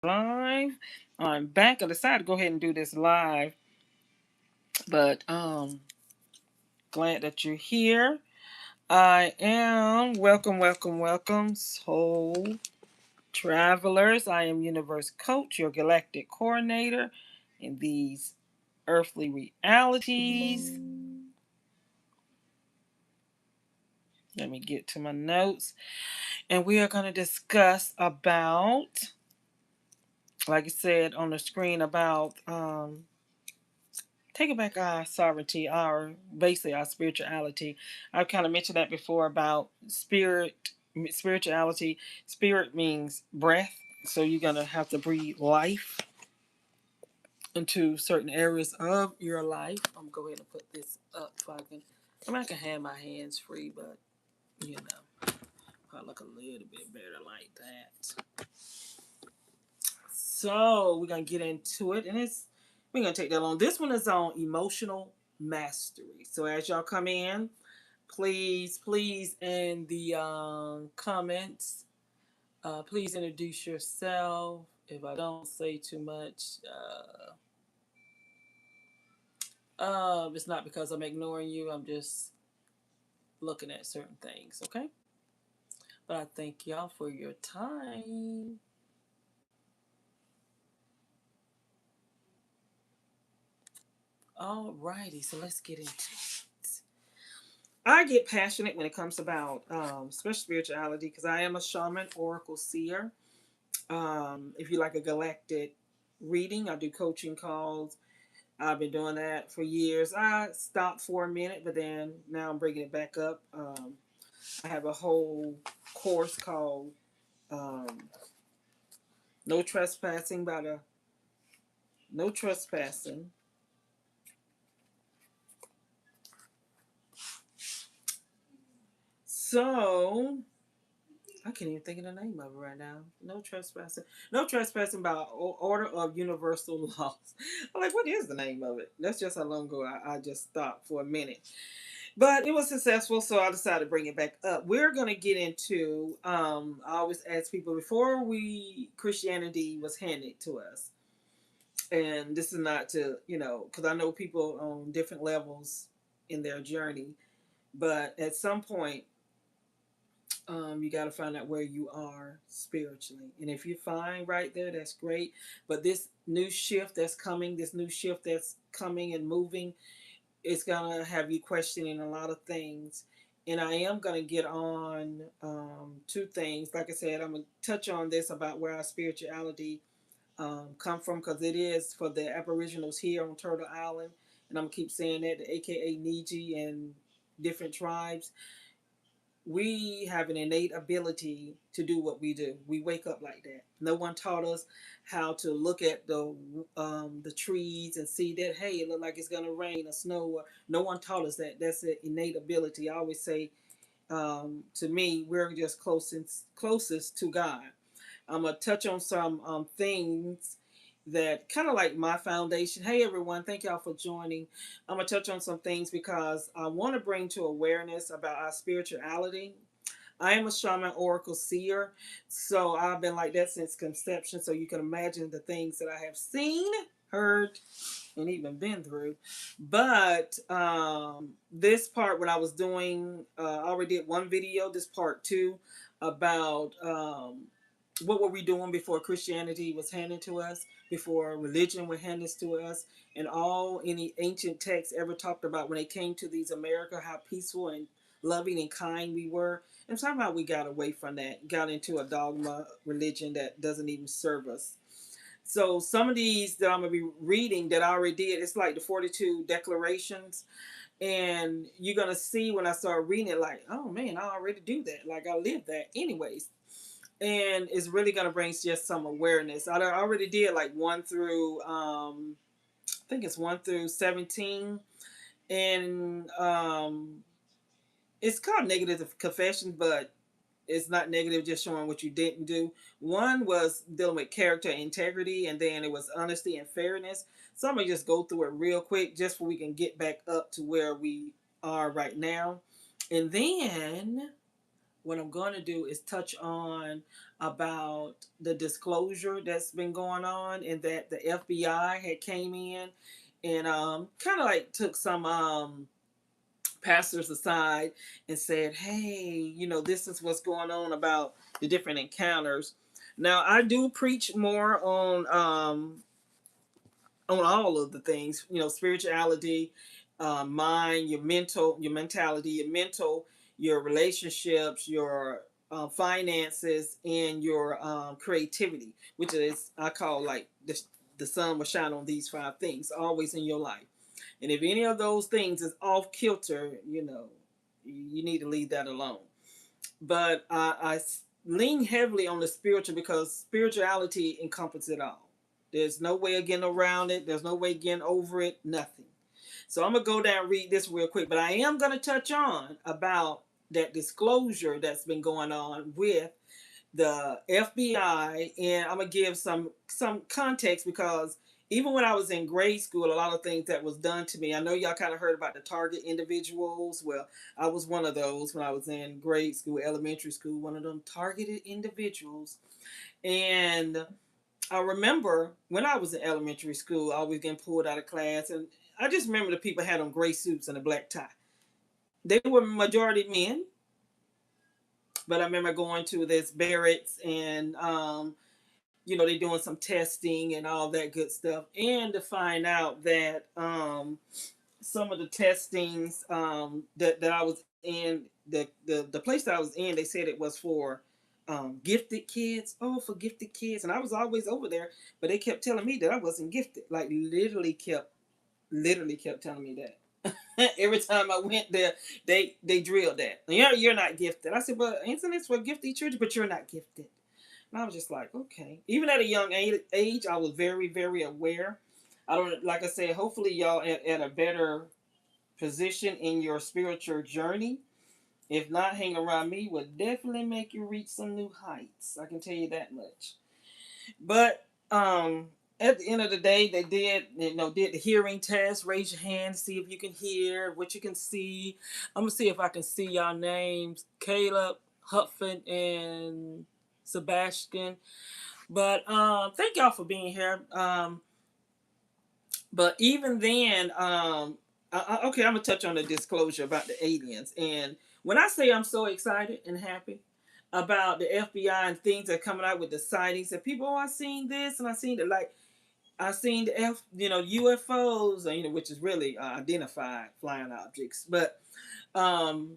Live. I'm back. I decided to go ahead and do this live, but glad that you're here. I am welcome, soul travelers. I am Universe Coach, your galactic coordinator in these earthly realities. Let me get to my notes, and we are going to discuss about, like I said on the screen, about taking back our sovereignty, our basically our spirituality. I've kind of mentioned that before about spirituality. Spirit means breath, so you're gonna have to breathe life into certain areas of your life. I'm gonna go ahead and put this up so I can have my hands free, but you know, I look a little bit better like that. So we're gonna get into it, and we're gonna take that long. This one is on emotional mastery. So as y'all come in, please in the comments, please introduce yourself. If I don't say too much, it's not because I'm ignoring you. I'm just looking at certain things. Okay, but I thank y'all for your time. Alrighty, so let's get into it. I get passionate when it comes about special spirituality because I am a shaman, oracle, seer. If you like a galactic reading, I do coaching calls. I've been doing that for years. I stopped for a minute, but then now I'm bringing it back up. I have a whole course called um, "No Trespassing" by the No Trespassing. So I can't even think of the name of it right now. No trespassing. No trespassing by order of universal laws. I'm like, what is the name of it? That's just how long ago I just stopped for a minute. But it was successful, so I decided to bring it back up. We're going to get into, I always ask people before Christianity was handed to us. And this is not to, because I know people on different levels in their journey. But at some point, you got to find out where you are spiritually. And if you're fine right there, that's great. But this new shift that's coming, and moving, it's going to have you questioning a lot of things. And I am going to get on two things. Like I said, I'm going to touch on this about where our spirituality come from, because it is for the Aboriginals here on Turtle Island. And I'm going to keep saying that, the AKA Niji and different tribes, we have an innate ability to do what we do. We wake up like that. No one taught us how to look at the trees and see that, hey, it look like it's gonna rain or snow. Or, no one taught us that. That's an innate ability. I always say, to me, we're just closest to God. I'm gonna touch on some things that kind of like my foundation. Hey everyone, thank y'all for joining. I'm gonna touch on some things because I want to bring to awareness about our spirituality. I am a shaman, oracle, seer, so I've been like that since conception. So you can imagine the things that I have seen, heard, and even been through. But this part, when I was doing, I already did one video. This part two about what were we doing before Christianity was handed to us, before religion was handed to us, and all any ancient texts ever talked about when they came to these America, how peaceful and loving and kind we were. And somehow we got away from that, got into a dogma religion that doesn't even serve us. So some of these that I'm gonna be reading that I already did, it's like the 42 declarations, and you're gonna see when I start reading it, like, oh man, I already do that. Like I live that anyways, and it's really gonna bring just some awareness. I already did like one through, I think it's 1 through 17, and it's called negative confessions, but it's not negative, just showing what you didn't do. One was dealing with character and integrity, and then it was honesty and fairness. So I'm gonna just go through it real quick, just so we can get back up to where we are right now. And then what I'm going to do is touch on about the disclosure that's been going on, and that the FBI had came in and kind of like took some pastors aside and said, hey, this is what's going on about the different encounters. Now, I do preach more on all of the things, spirituality, mind, your mentality, your mental, your relationships, your finances, and your creativity, which is, I call, like, the sun will shine on these five things always in your life. And if any of those things is off kilter, you need to leave that alone. But I lean heavily on the spiritual because spirituality encompasses it all. There's no way of getting around it. There's no way of getting over it. Nothing. So I'm gonna go down and read this real quick, but I am gonna touch on about that disclosure that's been going on with the FBI, and I'm gonna give some context because even when I was in grade school, a lot of things that was done to me. I know y'all kind of heard about the target individuals. Well, I was one of those when I was in grade school, elementary school, one of them targeted individuals. And I remember when I was in elementary school, always getting pulled out of class, and I just remember the people had on gray suits and a black tie. They were majority men, but I remember going to this Barrett's and they doing some testing and all that good stuff, and to find out that some of the testings that I was in, the place that I was in, they said it was for gifted kids. Oh, for gifted kids, and I was always over there, but they kept telling me that I wasn't gifted. Like literally kept telling me that. Every time I went there, they drilled that. You're not gifted. I said, but isn't this for gifted children? But you're not gifted. And I was just like, okay. Even at a young age, I was very, very aware. I don't, like I said, hopefully y'all at a better position in your spiritual journey. If not, hang around me would definitely make you reach some new heights. I can tell you that much. But at the end of the day, they did the hearing test. Raise your hand, see if you can hear, what you can see. I'm gonna see if I can see y'all names: Caleb, Hutphin, and Sebastian. But thank y'all for being here. But even then, okay, I'm gonna touch on the disclosure about the aliens. And when I say I'm so excited and happy about the FBI and things that are coming out with the sightings, that people, oh, I seen this and I seen it, like I seen the UFOs, which is really identified flying objects, but um,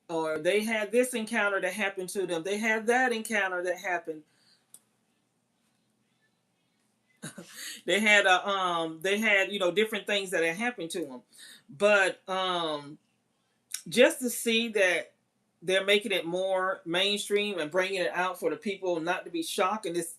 or they had this encounter that happened to them. They had that encounter that happened. They had different things that had happened to them, but just to see that they're making it more mainstream and bringing it out for the people not to be shocked in this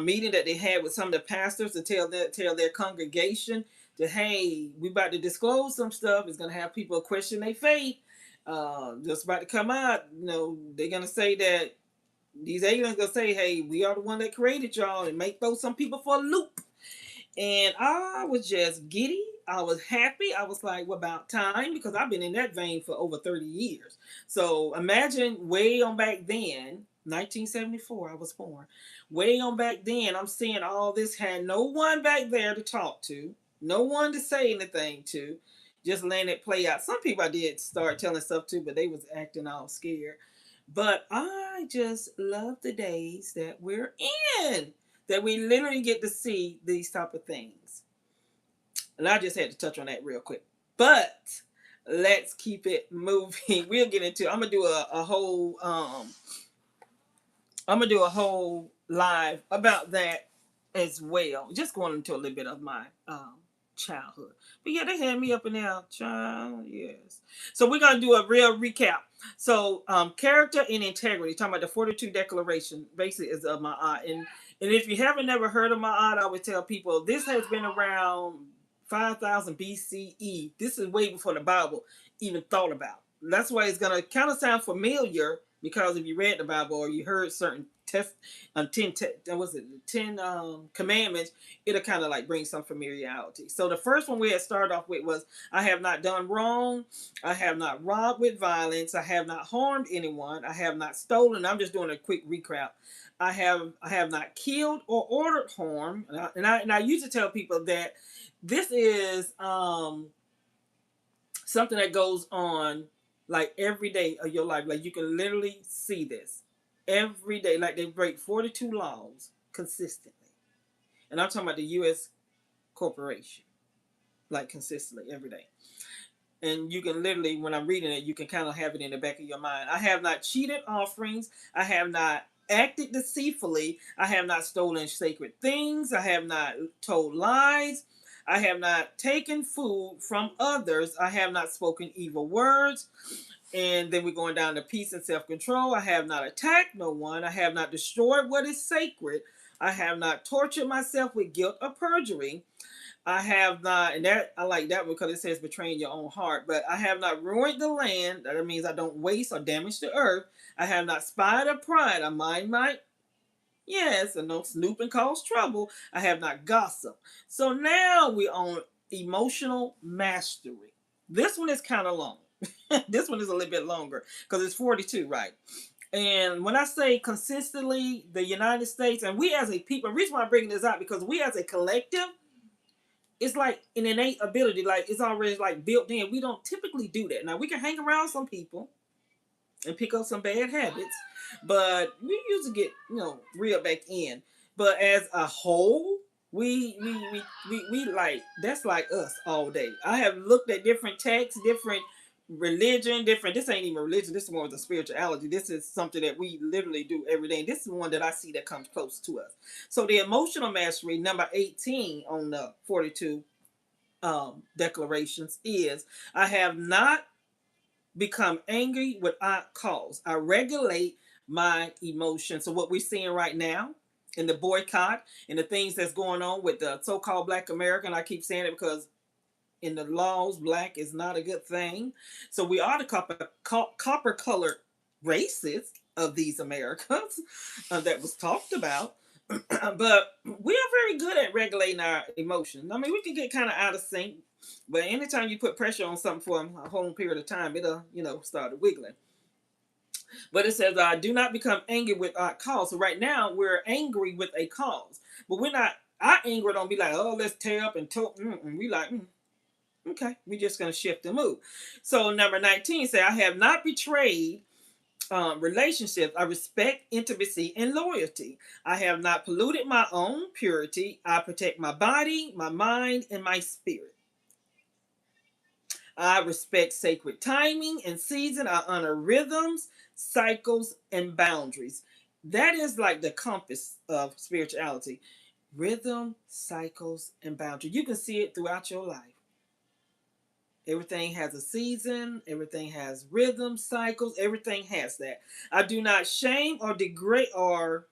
meeting that they had with some of the pastors to tell their congregation that, hey, we about to disclose some stuff. It's gonna have people question their faith. Just about to come out. They're gonna say that these aliens gonna say, hey, we are the one that created y'all, and make throw some people for a loop. And I was just giddy. I was happy. I was like, well, about time, because I've been in that vein for over 30 years. So imagine way on back then, 1974, I was born. Way on back then, I'm seeing all this, had no one back there to talk to, no one to say anything to, just letting it play out. Some people I did start telling stuff to, but they was acting all scared. But I just love the days that we're in, that we literally get to see these type of things. And I just had to touch on that real quick. But let's keep it moving. We'll get into. I'm gonna do a whole live about that as well. Just going into a little bit of my childhood. But yeah, they had me up in there, child. Yes. So we're gonna do a real recap. So character and integrity, talking about the 42 declaration, basically is of my art. And if you haven't never heard of my art, I would tell people this has been around 5000 BCE. This is way before the Bible even thought about. That's why it's gonna kind of sound familiar, because if you read the Bible or you heard certain test, 10 commandments, it'll kind of like bring some familiarity. So the first one we had started off with was, I have not done wrong, I have not robbed with violence, I have not harmed anyone, I have not stolen. I'm just doing a quick recap. I have not killed or ordered harm, and I used to tell people that this is something that goes on like every day of your life. Like you can literally see this every day. Like they break 42 laws consistently, and I'm talking about the U.S. corporation, like consistently every day. And you can literally, when I'm reading it, you can kind of have it in the back of your mind. I have not cheated offerings. I have not acted deceitfully. I have not stolen sacred things. I have not told lies. I have not taken food from others. I have not spoken evil words. And then we're going down to peace and self-control. I have not attacked no one. I have not destroyed what is sacred. I have not tortured myself with guilt or perjury. I have not, and that I like that because it says betraying your own heart. But I have not ruined the land. That means I don't waste or damage the earth. I have not spied or pried. I mind my yes, and don't snoop and cause trouble. I have not gossiped. So now we're on emotional mastery. This one is kind of long. This one is a little bit longer because it's 42, right? And when I say consistently, the United States and we as a people, the reason why I'm bringing this out because we as a collective, it's like an innate ability, like it's already like built in. We don't typically do that. Now we can hang around some people and pick up some bad habits, but we usually get reeled back in. But as a whole, we like that's like us all day. I have looked at different texts, different religion, different. This ain't even religion. This is more of the spirituality. This is something that we literally do every day. And this is one that I see that comes close to us. So the emotional mastery, number 18 on the 42 declarations is, I have not become angry without cause. I regulate my emotions. So what we're seeing right now in the boycott and the things that's going on with the so-called Black American, I keep saying it because in the laws, Black is not a good thing. So we are the copper colored races of these Americans that was talked about. But we are very good at regulating our emotions. I mean, we can get kind of out of sync, but anytime you put pressure on something for a whole period of time, it'll, start wiggling. But it says, do not become angry without cause. So right now, we're angry with a cause. But we're not, our anger don't be like, oh, let's tear up and talk. We like, okay, we're just going to shift the mood. So number 19 say, I have not betrayed relationships. I respect intimacy and loyalty. I have not polluted my own purity. I protect my body, my mind, and my spirit. I respect sacred timing and season. I honor rhythms, cycles, and boundaries. That is like the compass of spirituality. Rhythm, cycles, and boundaries. You can see it throughout your life. Everything has a season, everything has rhythm, cycles, everything has that. I do not shame or degrade or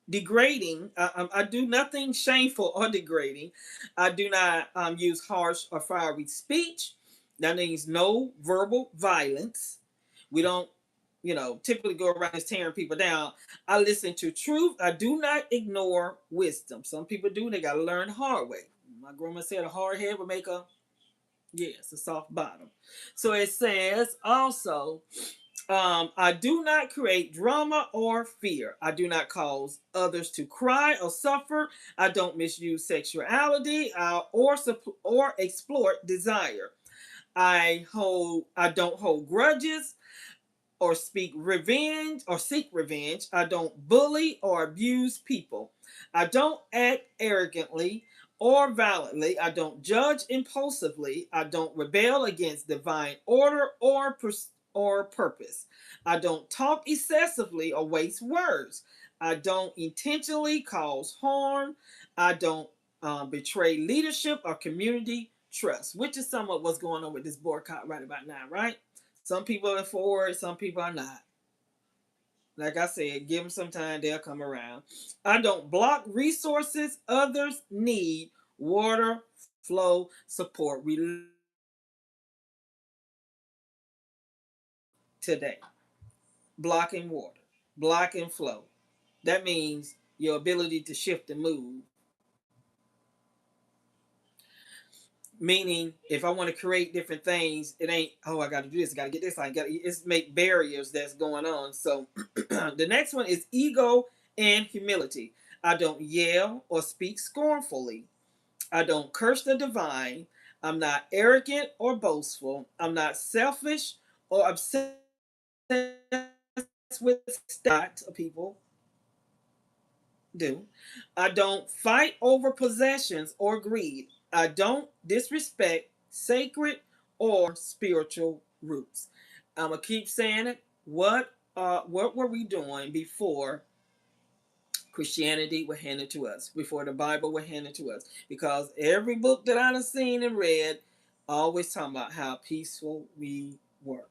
degrading. I do nothing shameful or degrading. I do not use harsh or fiery speech. That means no verbal violence. We don't, typically go around just tearing people down. I listen to truth. I do not ignore wisdom. Some people do. They got to learn the hard way. My grandma said a hard head would make a yes, a soft bottom. So it says also, I do not create drama or fear. I do not cause others to cry or suffer. I don't misuse sexuality or exploit desire. I don't hold grudges or seek revenge. I don't bully or abuse people. I don't act arrogantly or violently. I don't judge impulsively. I don't rebel against divine order or purpose. I don't talk excessively or waste words. I don't intentionally cause harm. I don't betray leadership or community trust, which is somewhat what's going on with this boycott right about now, right? Some people are for it, some people are not. Like I said, give them some time, they'll come around. I don't block resources others need, water, flow, support. Today. blocking water, blocking flow. That means your ability to shift and move. Meaning, if I want to create different things, it ain't, oh, I got to do this, I got to get this, I got to, it's make barriers that's going on. So the next one is ego and humility. I don't yell or speak scornfully. I don't curse the divine. I'm not arrogant or boastful. I'm not selfish or obsessed with stats of people do. I don't fight over possessions or greed. I don't disrespect sacred or spiritual roots. I'm gonna keep saying it. What were we doing before Christianity was handed to us? Before the Bible was handed to us? Because every book that I've seen and read always talking about how peaceful we were.